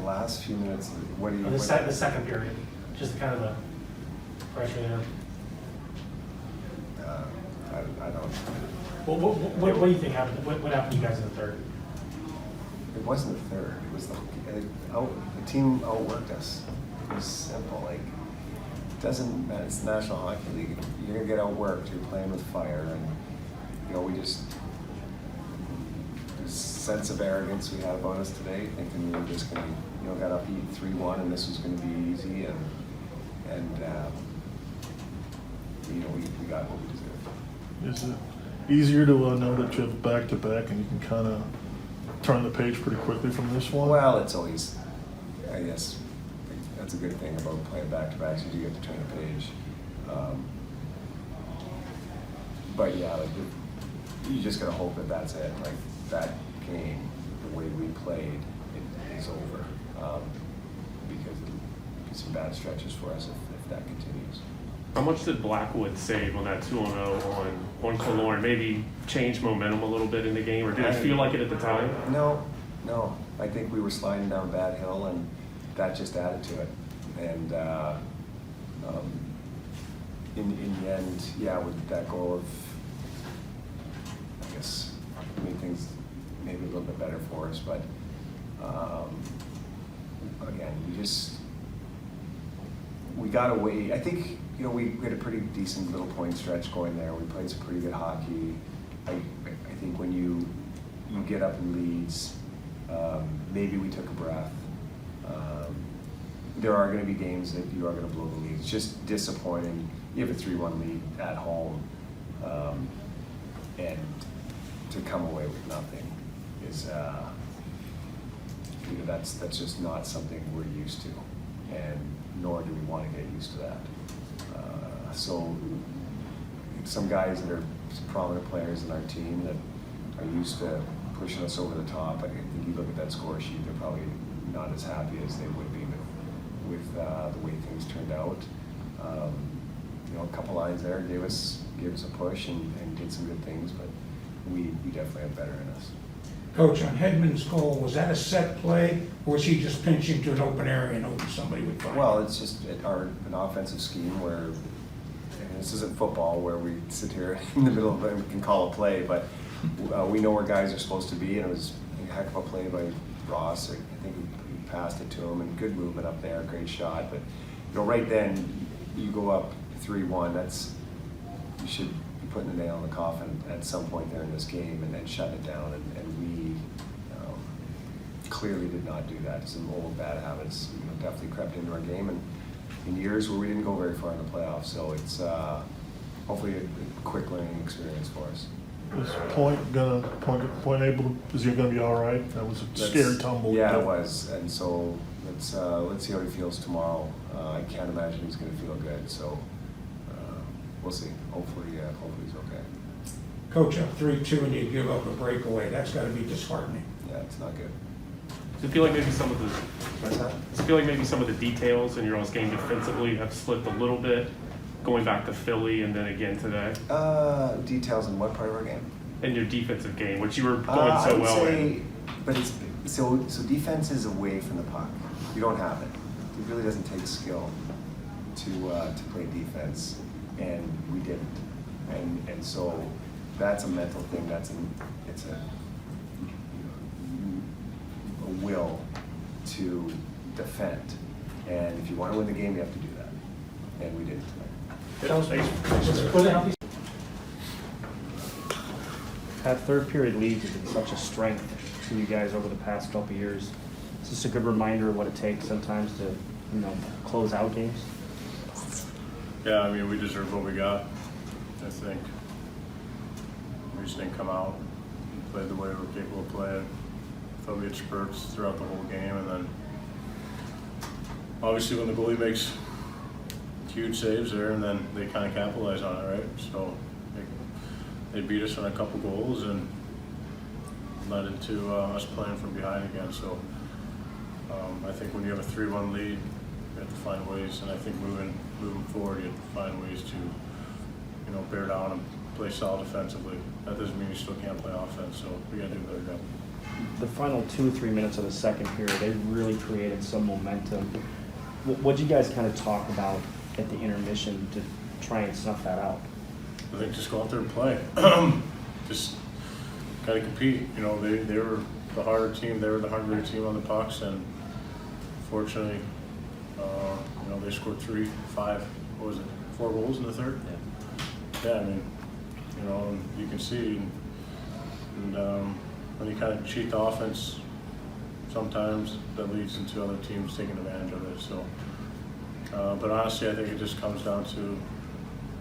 last few minutes, what do you... The second period, just kind of the pressure there. I don't... What do you think happened? What happened to you guys in the third? It wasn't the third. It was the team outworked us. It was simple. Like, it doesn't matter. It's the National Hockey League. You're gonna get outworked. You're playing with fire, and we just there's a sense of arrogance we had about us today, thinking we were just gonna got up 3-1 and this was gonna be easy, and we got what we deserved. Is it easier to know that you have back-to-back and you can kind of turn the page pretty quickly from this one? Well, it's always, I guess, that's a good thing about playing back-to-backs. You do get to turn the page. But yeah, like you just gotta hope that that's it. Like that game, the way we played, it is over, because it'll be some bad stretches for us if that continues. How much did Blackwood save on that 2-0 on Killorn? Maybe change momentum a little bit in the game, or did it feel like it at the time? No. I think we were sliding down a bad hill, and that just added to it. And in the end, yeah, with that goal of, I guess, made things maybe a little bit better for us. But again, we got away. I think we had a pretty decent little point stretch going there. We played some pretty good hockey. I think when you get up in leads, maybe we took a breath. There are going to be games that you are going to blow the lead. It's just disappointing. You have a 3-1 lead at home, and to come away with nothing is, that's just not something we're used to, and nor do we want to get used to that. So some guys that are prominent players in our team that are used to pushing us over the top, I think you look at that score sheet, they're probably not as happy as they would be with the way things turned out. A couple lines there gave us a push and did some good things, but we definitely have better in us. Coach, on Hedman's goal, was that a set play, or was he just pinching to an open area and hoping somebody would find it? Well, it's just an offensive scheme where, and this isn't football where we sit here in the middle of it and we can call a play, but we know where guys are supposed to be, and it was a heck of a play by Ross. I think he passed it to him, and good movement up there, great shot. But right then, you go up 3-1. You should be putting the nail in the coffin at some point there in this game, and then shutting it down. And we clearly did not do that. Some old bad habits definitely crept into our game, and in years where we didn't go very far in the playoffs. So it's hopefully a quick learning experience for us. Is point able? Is he gonna be all right? That was a scary tumble. Yeah, it was, and so let's see how he feels tomorrow. I can't imagine he's gonna feel good. So we'll see. Hopefully he's okay. Coach, up 3-2 and you give up a breakaway. That's got to be disheartening. Yeah, it's not good. Does it feel like maybe some of the What's that? Does it feel like maybe some of the details in your all's game defensively have slipped a little bit, going back to Philly and then again today? Details in what part of our game? In your defensive game, which you were going so well in. But it's so defense is away from the puck. You don't have it. It really doesn't take skill to play defense, and we didn't. And so that's a mental thing. It's a will to defend. And if you want to win the game, you have to do that. And we didn't tonight. That third period lead has been such a strength to you guys over the past couple of years. Is this a good reminder of what it takes sometimes to, close out games? Yeah, I mean, we deserve what we got, I think. We just didn't come out and play the way we're capable of playing. I thought we had spurts throughout the whole game, and then obviously when the goalie makes huge saves there, and then they kind of capitalize on it, right? So they beat us on a couple goals and led into us playing from behind again. So I think when you have a 3-1 lead, you have to find ways, and I think moving forward, you have to find ways to bear down and play solid defensively. That doesn't mean you still can't play offense, so we got to do a better job. the final 2 or 3 minutes of the second period, they really created some momentum. What'd you guys kind of talk about at the intermission to try and snuff that out? I think just go out there and play. Just gotta compete. You know, they were the harder team, they were the hungrier team on the pucks, and fortunately, you know, they scored 4 goals in the third? Yeah, I mean, you know, and you can see, and when you kind of cheat the offense, sometimes that leads into other teams taking advantage of it. So, but honestly, I think it just comes down to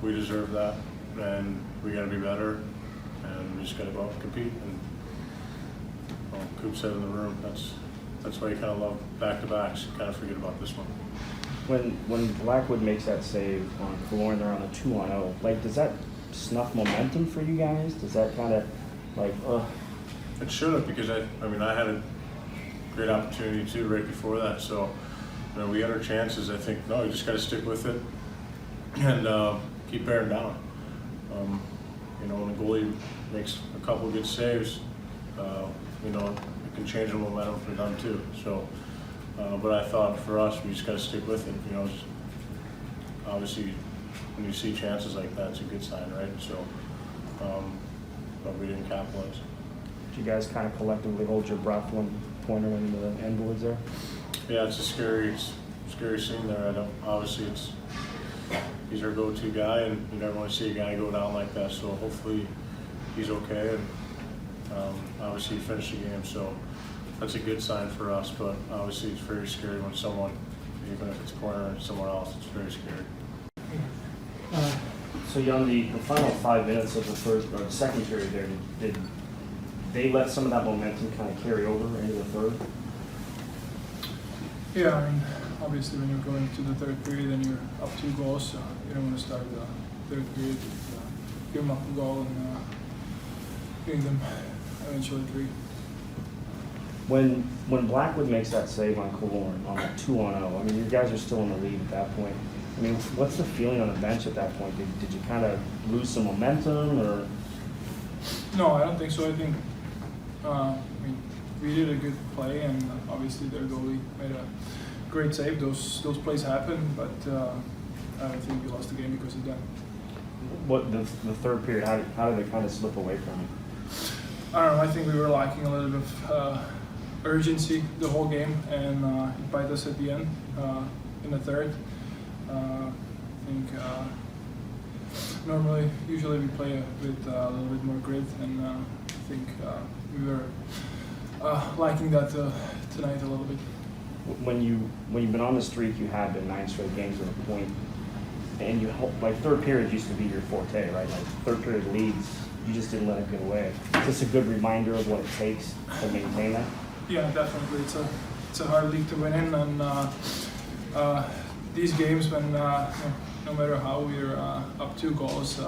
we deserve that, and we got to be better, and we just got to go out and compete. And well, Coop said in the room, that's why you kind of love back-to-backs. You kind of forget about this one. When Blackwood makes that save on Killorn, they're on a 2-on-0. Like, does that snuff momentum for you guys? Does that kind of like, It should have, because I mean, I had a great opportunity too right before that. So, you know, we had our chances. I think no, you just got to stick with it and keep bearing down. You know, when a goalie makes a couple of good saves, you know, it can change the momentum for them too. So, but I thought for us, we just got to stick with it. You know, obviously, when you see chances like that, it's a good sign, right? So, but we didn't capitalize. did you guys kind of collectively hold your breath when Pointer went into the end boards there? Yeah, it's a scary scene there. Obviously he's our go-to guy, and you never want to see a guy go down like that. So hopefully he's okay, and obviously he finished the game. So that's a good sign for us. But obviously it's very scary when someone, even if it's Pointer or someone else, it's very scary. So on the final 5 minutes of the first or the second period there, did they let some of that momentum kind of carry over into the third? Yeah, I mean, obviously when you're going to the third period and you're up 2 goals, you don't want to start the third period with give them up a goal and giving them eventually 3. When Blackwood makes that save on Killorn on that 2-on-0, I mean, you guys are still in the lead at that point. I mean, what's the feeling on the bench at that point? Did you kind of lose some momentum, or? No, I don't think so. I think, I mean, we did a good play, and obviously their goalie made a great save. Those plays happen, but I don't think we lost the game because of that. What the third period? How did it kind of slip away from you? I don't know. I think we were lacking a little bit of urgency the whole game, and it bit us at the end in the third. I think usually we play with a little bit more grit, and I think we were lacking that tonight a little bit. When you've been on the streak, you have been 9 straight games with a point, and you like third period used to be your forte, right? Like third period leads, you just didn't let it get away. Is this a good reminder of what it takes to maintain that? Yeah, definitely. It's a hard league to win in, and these games when no matter how we're up 2 goals,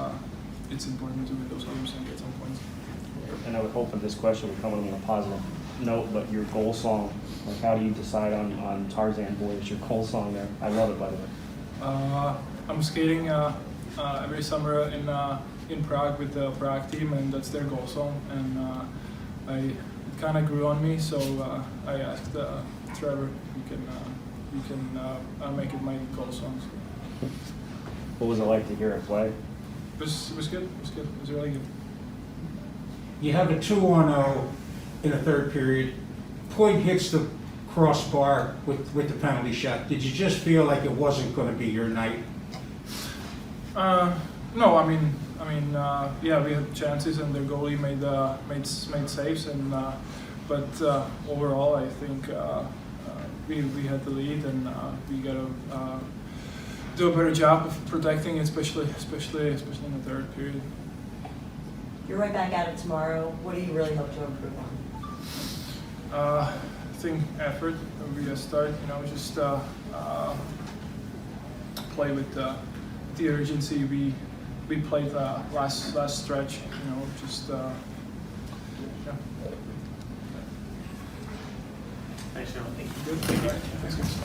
it's important to win those games and get some points. And I would hope that this question would come on a positive note, but your goal song, like how do you decide on Tarzan Boy as your goal song there? I love it, by the way. I'm skating every summer in Prague with the Prague team, and that's their goal song, and it kind of grew on me, so I asked Trevor if he can make it my goal song. What was it like to hear it play? It was good. It was good. It was really good. You have a 2-on-0 in the third period. Point hits the crossbar with the penalty shot. Did you just feel like it wasn't going to be your night? No, I mean, yeah, we had chances, and their goalie made saves, and but overall, I think we had the lead, and we gotta do a better job of protecting, especially in the third period. You're right back at it tomorrow. What do you really hope to improve on? I think effort. We just start, just play with the urgency we played last stretch. Just yeah. Thanks, Sean. Good. Thanks, guys.